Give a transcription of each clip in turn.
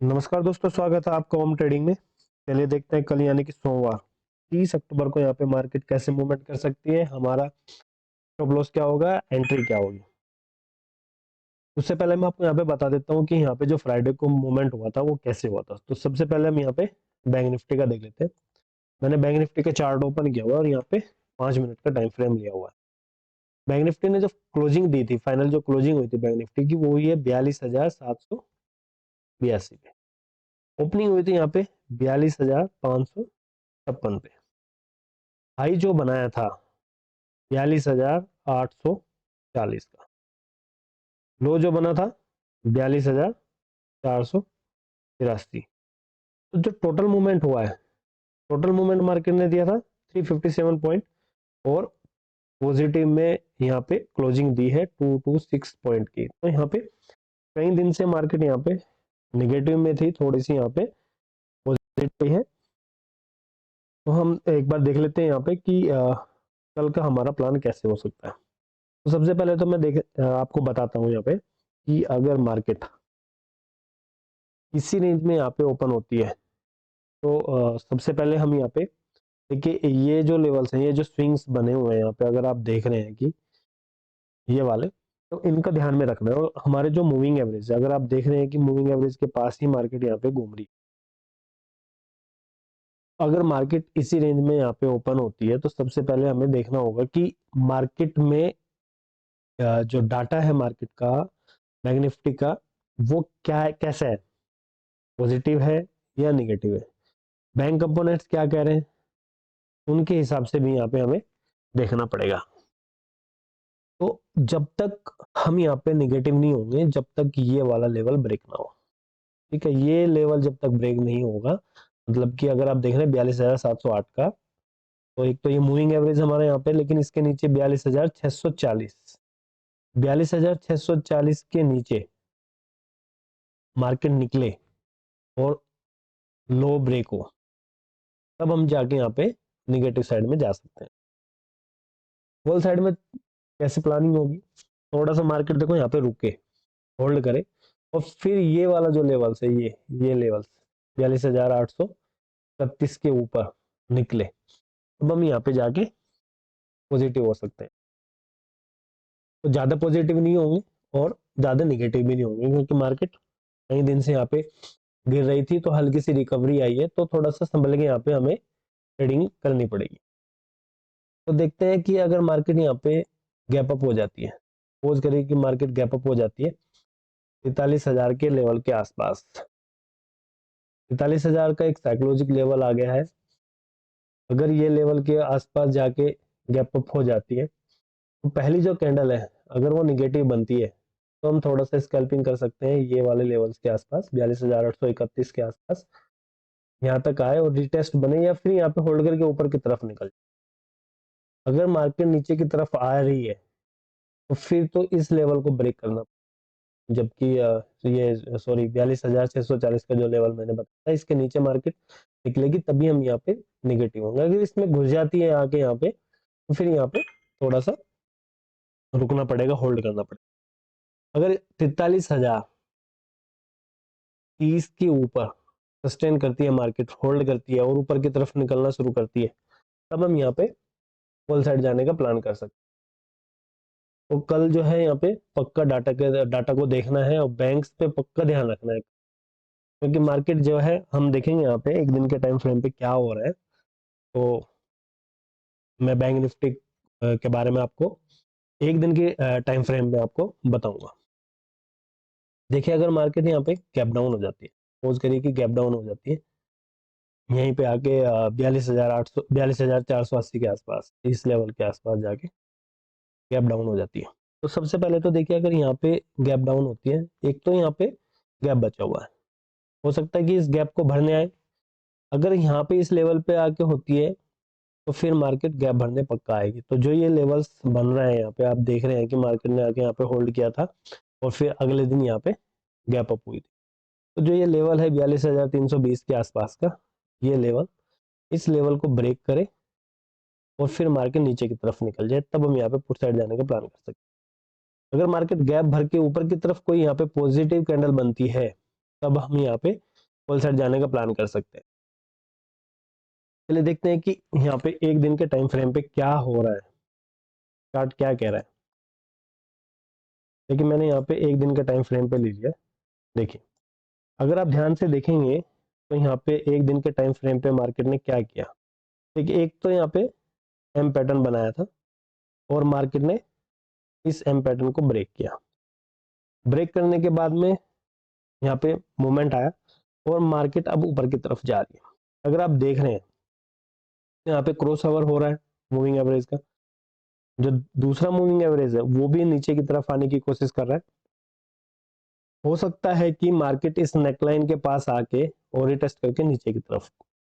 नमस्कार दोस्तों, स्वागत है आपका होम ट्रेडिंग में। चलिए देखते हैं कल यानी कि सोमवार 30 अक्टूबर को यहाँ पे मार्केट कैसे मूवमेंट कर सकती है, हमारा स्टॉप लॉस क्या होगा, एंट्री क्या होगी। उससे पहले मैं आपको यहाँ पे बता देता हूँ कि यहाँ पे जो फ्राइडे को मूवमेंट हुआ था वो कैसे हुआ था। तो सबसे पहले हम यहाँ पे बैंक निफ्टी का देख लेते हैं। मैंने बैंक निफ्टी का चार्ट ओपन किया हुआ है और यहाँ पे 5 मिनट का टाइम फ्रेम लिया हुआ है। बैंक निफ्टी ने जो क्लोजिंग दी थी, फाइनल जो क्लोजिंग हुई थी बैंक निफ्टी की, वो हुई है 42,782 पे। ओपनिंग हुई थी यहाँ पे 42,556 पे। हाई जो बनाया था 42,840 का। लो जो बना था 42,483। तो जो टोटल मूवमेंट हुआ है, टोटल मूवमेंट मार्केट ने दिया था 357 पॉइंट, और पॉजिटिव में यहाँ पे क्लोजिंग दी है 226 पॉइंट की। तो यहाँ पे कई दिन से मार्केट यहाँ पे निगेटिव में थी, थोड़ी सी यहाँ पे पॉजिटिव है। तो हम एक बार देख लेते हैं यहाँ पे कि कल का हमारा प्लान कैसे हो सकता है। तो सबसे पहले तो मैं आपको बताता हूँ यहाँ पे कि अगर मार्केट इसी रेंज में यहाँ पे ओपन होती है तो सबसे पहले हम यहाँ पे देखिए, ये जो लेवल्स हैं, ये जो स्विंग्स बने हुए हैं यहाँ पे, अगर आप देख रहे हैं कि ये वाले, तो इनका ध्यान में रखना है। और हमारे जो मूविंग एवरेज है, अगर आप देख रहे हैं कि मूविंग एवरेज के पास ही मार्केट यहाँ पे घूम रही है, अगर मार्केट इसी रेंज में यहाँ पे ओपन होती है तो सबसे पहले हमें देखना होगा कि मार्केट में जो डाटा है मार्केट का, बैंक निफ्टी का, वो क्या है, कैसा है, पॉजिटिव है या निगेटिव है। बैंक कंपोनेंट्स क्या कह रहे हैं, उनके हिसाब से भी यहाँ पे हमें देखना पड़ेगा। तो जब तक हम यहाँ पे निगेटिव नहीं होंगे, जब तक ये वाला लेवल ब्रेक ना हो, ठीक है, ये लेवल जब तक ब्रेक नहीं होगा, मतलब कि अगर आप देख रहे हैं 42,708 का, तो एक तो ये मूविंग एवरेज हमारे यहाँ पे, लेकिन इसके नीचे 42,640, 42,640 के नीचे मार्केट निकले और लो ब्रेक हो, तब हम जाके यहाँ पे निगेटिव साइड में जा सकते हैं। होल साइड में कैसे प्लानिंग होगी, थोड़ा सा मार्केट देखो यहाँ पे रुके, होल्ड करे, और फिर ये वाला जो लेवल्स है, ये लेवल्स 42,831 के ऊपर निकले, अब हम यहाँ पे जाके पॉजिटिव हो सकते हैं। तो ज्यादा पॉजिटिव नहीं होंगे और ज्यादा निगेटिव भी नहीं होंगे, क्योंकि मार्केट कई दिन से यहाँ पे गिर रही थी, तो हल्की सी रिकवरी आई है, तो थोड़ा सा संभल के यहाँ पे हमें ट्रेडिंग करनी पड़ेगी। तो देखते हैं कि अगर मार्केट यहाँ पे गैप अप हो जाती है, सपोज करिए कि मार्केट गैप अप हो जाती है 43,000 के लेवल के आसपास, 43,000 का एक साइकोलॉजिक लेवल आ गया है। अगर ये लेवल के आसपास जाके गैप अप हो जाती है, तो पहली जो कैंडल है अगर वो निगेटिव बनती है, तो हम थोड़ा सा स्कैल्पिंग कर सकते हैं ये वाले लेवल्स के आसपास, 42,831 के आसपास यहाँ तक आए और रिटेस्ट बने, या फिर यहाँ पे होल्ड करके ऊपर की तरफ निकल जाए। अगर मार्केट नीचे की तरफ आ रही है तो फिर तो इस लेवल को ब्रेक करना, जबकि ये सॉरी 42,640 का जो लेवल मैंने बताया, इसके नीचे मार्केट निकलेगी, तभी हम यहाँ पे निगेटिव होंगे। अगर इसमें घुस जाती है आके यहाँ पे, तो फिर यहाँ पे थोड़ा सा रुकना पड़ेगा, होल्ड करना पड़ेगा। अगर 43,030 के ऊपर सस्टेन करती है मार्केट, होल्ड करती है और ऊपर की तरफ निकलना शुरू करती है, तब हम यहाँ पे होल साइड जाने का प्लान कर सकते हैं। तो कल जो है यहाँ पे पक्का डाटा को देखना है और बैंक्स पे पक्का ध्यान रखना है, क्योंकि मार्केट जो है, हम देखेंगे यहाँ पे एक दिन के टाइम फ्रेम पे क्या हो रहा है। तो मैं बैंक निफ्टी के बारे में आपको एक दिन के टाइम फ्रेम में आपको बताऊंगा। देखिए, अगर मार्केट यहाँ पे गैप डाउन हो जाती है, सपोज करिए कि गैप डाउन हो जाती है यहीं पे आके 42,480 के आसपास, इस लेवल के आसपास जाके गैप डाउन हो जाती है, तो सबसे पहले तो देखिए, अगर यहाँ पे गैप डाउन होती है, एक तो यहाँ पे गैप बचा हुआ है, हो सकता है कि इस गैप को भरने आए। अगर यहाँ पे इस लेवल पे आके होती है, तो फिर मार्केट गैप भरने पक्का आएगी। तो जो ये लेवल्स बन रहे हैं यहाँ पे, आप देख रहे हैं कि मार्केट ने आके यहाँ पे होल्ड किया था और फिर अगले दिन यहाँ पे गैप अप हुई थी। तो जो ये लेवल है 42,320 के आसपास का, ये लेवल, इस लेवल को ब्रेक करे और फिर मार्केट नीचे की तरफ निकल जाए, तब हम यहाँ पे पुट साइड जाने का प्लान कर सकते हैं। अगर मार्केट गैप भर के ऊपर की तरफ कोई यहाँ पे पॉजिटिव कैंडल बनती है, तब हम यहाँ पे कॉल साइड जाने का प्लान कर सकते हैं। चलिए देखते हैं कि यहाँ पे एक दिन के टाइम फ्रेम पे क्या हो रहा है, चार्ट क्या कह रहा है। देखिए मैंने यहाँ पे एक दिन के टाइम फ्रेम पे ले लिया। देखिए अगर आप ध्यान से देखेंगे तो यहाँ पे एक दिन के टाइम फ्रेम पे मार्केट ने क्या किया। देखिए एक तो यहाँ पे एम पैटर्न बनाया था और मार्केट ने इस एम पैटर्न को ब्रेक किया। ब्रेक करने के बाद में यहाँ पे मूवमेंट आया और मार्केट अब ऊपर की तरफ जा रही है। अगर आप देख रहे हैं यहाँ पे क्रॉस ओवर हो रहा है मूविंग एवरेज का, जो दूसरा मूविंग एवरेज है वो भी नीचे की तरफ आने की कोशिश कर रहा है। हो सकता है कि मार्केट इस नेकलाइन के पास आके और रिटेस्ट करके नीचे की तरफ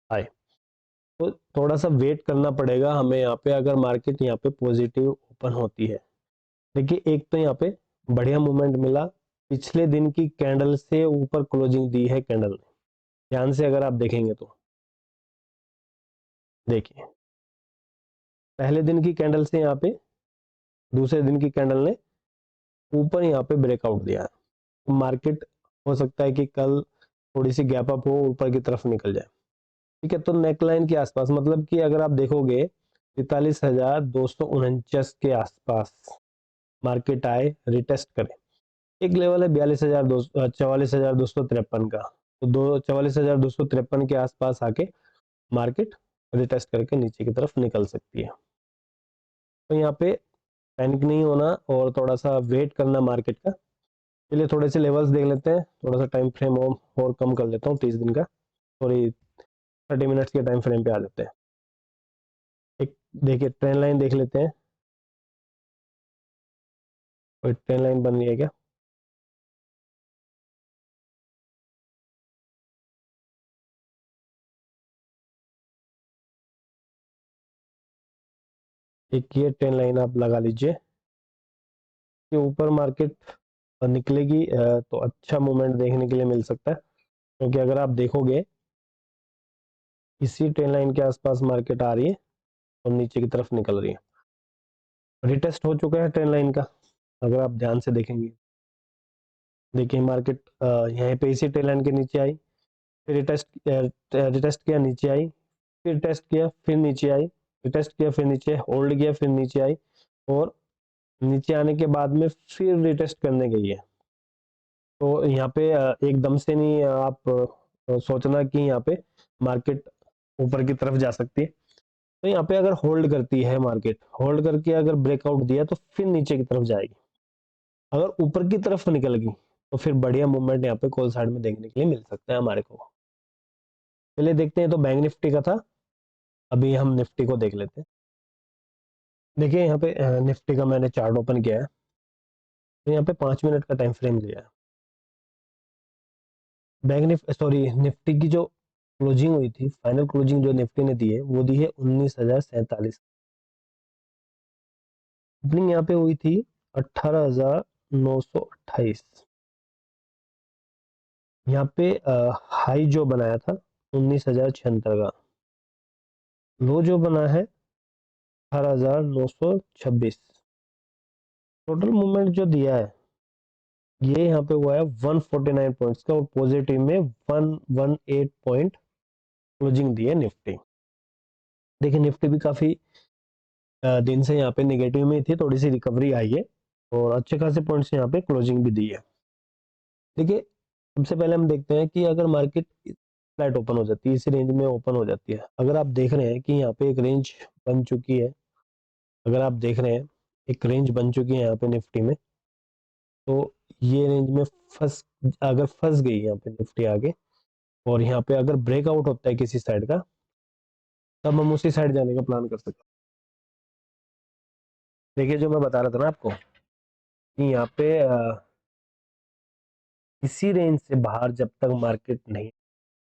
आए, तो थोड़ा सा वेट करना पड़ेगा हमें यहाँ पे, अगर मार्केट यहाँ पे पॉजिटिव ओपन होती है। देखिए एक तो यहाँ पे बढ़िया मूवमेंट मिला, पिछले दिन की कैंडल से ऊपर क्लोजिंग दी है कैंडल ने, ध्यान से अगर आप देखेंगे तो देखिए पहले दिन की कैंडल से यहाँ पे दूसरे दिन की कैंडल ने ऊपर यहाँ पे ब्रेकआउट दिया है। तो मार्केट हो सकता है कि कल थोड़ी सी गैप अप हो, ऊपर की तरफ निकल जाए। ठीक है, तो नेकलाइन के आसपास, मतलब कि अगर आप देखोगे 43,249 के आसपास मार्केट आए, रिटेस्ट करे। एक लेवल है 44,253 का, तो 44,253 के आसपास आके मार्केट रिटेस्ट करके नीचे की तरफ निकल सकती है। तो यहाँ पे पैनिक नहीं होना और थोड़ा सा वेट करना मार्केट का। चलिए थोड़े से लेवल्स देख लेते हैं, थोड़ा सा टाइम फ्रेम और कम कर लेता हूँ 30 दिन का, सॉरी 30 मिनट्स के टाइम फ्रेम पे आ जाते हैं। एक देखिए ट्रेंड लाइन देख लेते हैं, कोई ट्रेंड लाइन बन रही है क्या। एक ये ट्रेंड लाइन आप लगा लीजिए कि ऊपर मार्केट निकलेगी तो अच्छा मूवमेंट देखने के लिए मिल सकता है, क्योंकि अगर आप देखोगे इसी ट्रेंड लाइन के आसपास मार्केट आ रही है और नीचे की तरफ निकल रही है। रिटेस्ट हो चुका है ट्रेंड लाइन का, अगर आप ध्यान से देखेंगे। देखिए मार्केट यहीं पे इसी ट्रेंड लाइन के नीचे आई, फिर रिटेस्ट किया, नीचे आई, फिर टेस्ट किया, फिर नीचे आई, रिटेस्ट किया, फिर नीचे, होल्ड किया, फिर नीचे आई, और नीचे आने के बाद में फिर रिटेस्ट करने गई है। तो यहाँ पे एकदम से नहीं आप सोचना कि यहाँ पे मार्केट ऊपर की तरफ जा सकती है। तो यहाँ पे अगर होल्ड करती है मार्केट, होल्ड करके अगर ब्रेकआउट दिया तो फिर नीचे की तरफ जाएगी। अगर ऊपर की तरफ निकल गई तो फिर बढ़िया मूवमेंट यहाँ पे कॉल साइड में देखने के लिए मिल सकता है हमारे को। चलिए देखते हैं, तो बैंक निफ्टी का था, अभी हम निफ्टी को देख लेते हैं। देखिए यहाँ पे निफ्टी का मैंने चार्ट ओपन किया है, तो यहाँ पे 5 मिनट का टाइम फ्रेम लिया है। बैंक निफ्टी, सॉरी निफ्टी की जो क्लोजिंग हुई थी, फाइनल क्लोजिंग जो निफ्टी ने दी है वो दी है 19,047। ओपनिंग यहाँ पे हुई थी 18,928। यहाँ पे हाई जो बनाया था 19,076 का, लो जो बना है 18,926। टोटल मूवमेंट जो दिया है ये यहाँ पे हुआ है 149 पॉइंट्स का, और पॉजिटिव में 118 पॉइंट क्लोजिंग दी है निफ्टी। देखिए निफ्टी भी काफी दिन से यहाँ पे नेगेटिव में थी, थोड़ी सी रिकवरी आई है और अच्छे खासे पॉइंट्स यहाँ पे क्लोजिंग भी दी है। देखिए सबसे पहले हम देखते हैं कि अगर मार्केट फ्लैट ओपन हो जाती है, इसी रेंज में ओपन हो जाती है, अगर आप देख रहे हैं कि यहाँ पे एक रेंज बन चुकी है, अगर आप देख रहे हैं एक रेंज बन चुकी है यहाँ पे निफ्टी में, तो ये रेंज में अगर फंस गई यहाँ पे निफ्टी आगे, और यहाँ पे अगर ब्रेकआउट होता है किसी साइड का, तब हम उसी साइड जाने का प्लान कर सकते हैं। देखिए जो मैं बता रहा था ना आपको कि यहाँ पे इसी रेंज से बाहर जब तक मार्केट नहीं,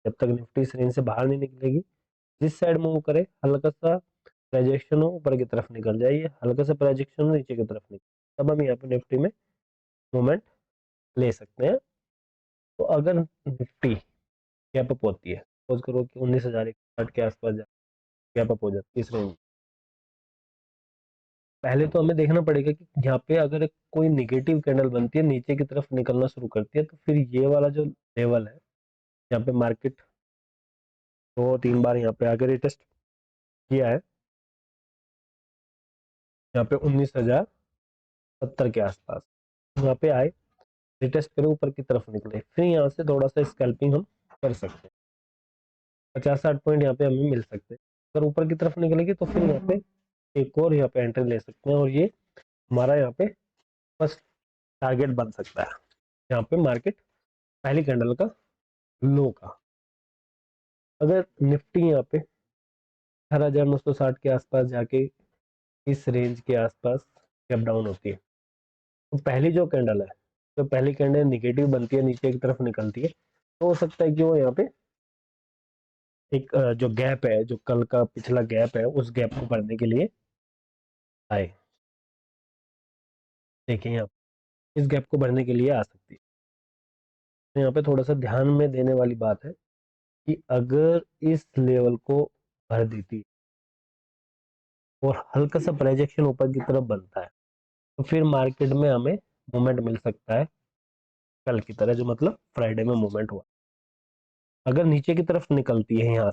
जब तक निफ्टी इस रेंज से बाहर नहीं निकलेगी, जिस साइड मूव करे हल्का सा प्रोजेक्शन हो ऊपर की तरफ निकल जाइए, हल्का सा प्रोजेक्शन हो नीचे की तरफ निकल, तब हम यहाँ पे निफ्टी में मूवमेंट ले सकते हैं। तो अगर निफ्टी गैप अप होती है, सपोज करो कि 19,060 के आसपास गैप अप हो जाती है इस रेंज, पहले तो हमें देखना पड़ेगा कि यहाँ पे अगर कोई निगेटिव कैंडल बनती है, नीचे की तरफ निकलना शुरू करती है, तो फिर ये वाला जो लेवल है यहाँ पे मार्केट 2-3 बार यहाँ पे आके रिटेस्ट किया है, यहाँ पे 19,070 के आसपास यहाँ पे आए, रिटेस्ट करे, ऊपर की तरफ निकले, फिर यहाँ से थोड़ा सा स्कैल्पिंग हम कर सकते हैं, 50-60 पॉइंट यहाँ पे हमें मिल सकते हैं। अगर ऊपर की तरफ निकलेगी तो फिर यहाँ पे एक और यहाँ पे एंट्री ले सकते हैं, और ये हमारा यहाँ पे फर्स्ट टारगेट बन सकता है, यहाँ पे मार्केट पहली कैंडल का लो का। अगर निफ्टी यहाँ पे 18,960 के आसपास जाके इस रेंज के आसपास गैप डाउन होती है, तो पहली जो कैंडल है, तो पहली कैंडल निगेटिव बनती है, नीचे की तरफ निकलती है, तो हो सकता है कि वो यहाँ पे एक जो गैप है, जो कल का पिछला गैप है, उस गैप को भरने के लिए आए। देखिए यहाँ इस गैप को भरने के लिए आ सकती है। तो यहाँ पे थोड़ा सा ध्यान में देने वाली बात है कि अगर इस लेवल को भर देती है और हल्का सा प्रोजेक्शन ऊपर की तरफ बनता है, तो फिर मार्केट में हमें मूवमेंट मिल सकता है कल की तरह, जो मतलब फ्राइडे में मूवमेंट हुआ। अगर नीचे की तरफ निकलती है, यहाँ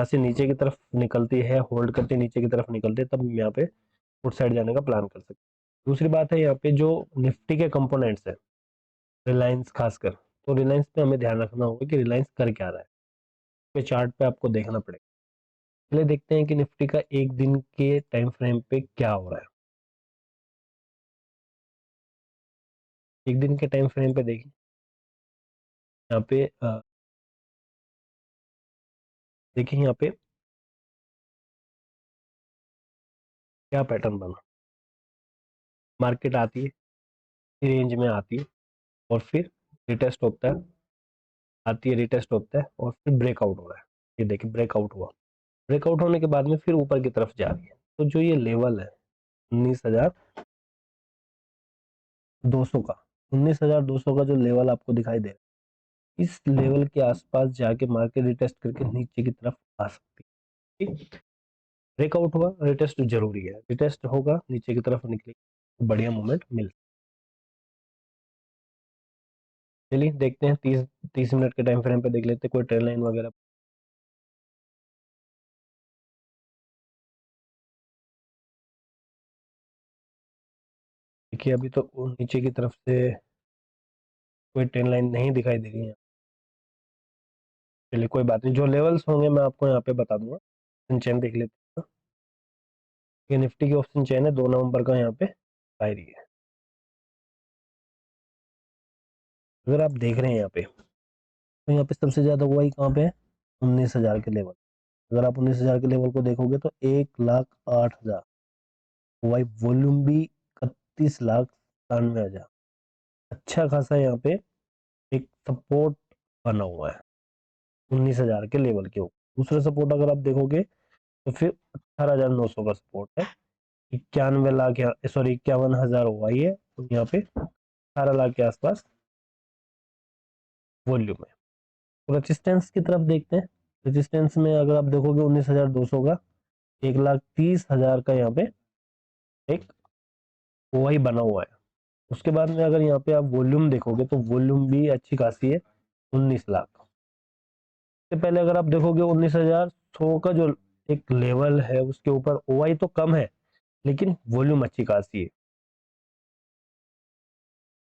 से नीचे की तरफ निकलती है, होल्ड करते नीचे की तरफ निकलते है, तब यहाँ पे उस साइड जाने का प्लान कर सकते हैं। दूसरी बात है यहाँ पे जो निफ्टी के कंपोनेंट्स है, रिलायंस खासकर, तो रिलायंस पे हमें ध्यान रखना होगा कि रिलायंस कर क्या रहा है, पे चार्ट पे आपको देखना पड़ेगा। पहले देखते हैं कि निफ्टी का एक दिन के टाइम फ्रेम पे क्या हो रहा है। एक दिन के टाइम फ्रेम पे देखिए, यहाँ पे देखिए यहाँ पे क्या पैटर्न बना, मार्केट आती है, रेंज में आती है, और फिर रिटेस्ट होता है, आती है, रिटेस्ट होता है, और फिर ब्रेकआउट हो रहा है। ये देखिए ब्रेकआउट हुआ, ब्रेकआउट होने के बाद में फिर ऊपर की तरफ जा रही है। तो जो ये लेवल है 19,200 का, 19,200 का जो लेवल आपको दिखाई दे रहा है, इस लेवल के आसपास जाके मार्केट रिटेस्ट करके नीचे की तरफ आ सकती है। ठीक, ब्रेकआउट हुआ, रिटेस्ट जरूरी है, रिटेस्ट होगा, नीचे की तरफ निकलेगी, तो बढ़िया मूवमेंट मिल। चलिए देखते हैं 30 मिनट के टाइम फ्रेम पे देख लेते हैं कोई ट्रेंड लाइन वगैरह। देखिए अभी तो नीचे की तरफ से कोई ट्रेंड लाइन नहीं दिखाई दे रही है। चलिए कोई बात नहीं, जो लेवल्स होंगे मैं आपको यहाँ पे बता दूंगा। ऑप्शन चेन देख लेते हैं, ये निफ्टी की ऑप्शन चेन है, 2 नवंबर का यहाँ पे आ रही है। अगर आप देख रहे हैं यहाँ पे, तो यहाँ पे सबसे ज्यादा हुआ ही कहाँ पे है, 19,000 के लेवल। अगर आप 19,000 के लेवल को देखोगे तो 1,08,000, वाई वॉल्यूम भी 31,97,000, अच्छा खासा यहाँ पे एक सपोर्ट बना हुआ है 19,000 के लेवल के ऊपर। दूसरा सपोर्ट अगर आप देखोगे तो फिर 18,900 का सपोर्ट है, 91 लाख, सॉरी 51,000 हुआ ही है, तो यहाँ पे 18 लाख के आसपास वॉल्यूम है। तो रेजिस्टेंस की तरफ देखते हैं, रेजिस्टेंस में अगर आप देखोगे 19,200 का, 1,30,000 का यहाँ पे एक वही बना हुआ है। उसके बाद में अगर यहाँ पे आप वॉल्यूम देखोगे तो वॉल्यूम भी अच्छी खासी है, 19 लाख। इससे पहले अगर आप देखोगे 19,100 का जो एक लेवल है, उसके ऊपर ओआई तो कम है, लेकिन वॉल्यूम अच्छी खासी है।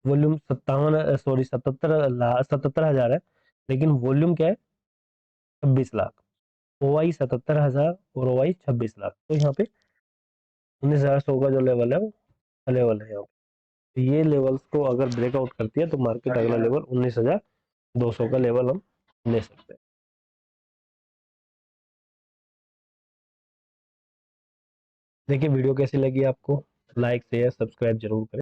वॉल्यूम 77,000 है, लेकिन वॉल्यूम क्या है, 26 लाख। ओआई 77,000 और ओआई 26 लाख, तो यहाँ पे 19,100 का जो लेवल है वो लेवल है यहाँ पे। तो ये लेवल्स को अगर ब्रेकआउट करती है तो मार्केट अगला लेवल 19,200 का लेवल हम ले सकते हैं। देखिए वीडियो कैसी लगी आपको, लाइक शेयर सब्सक्राइब जरूर करें।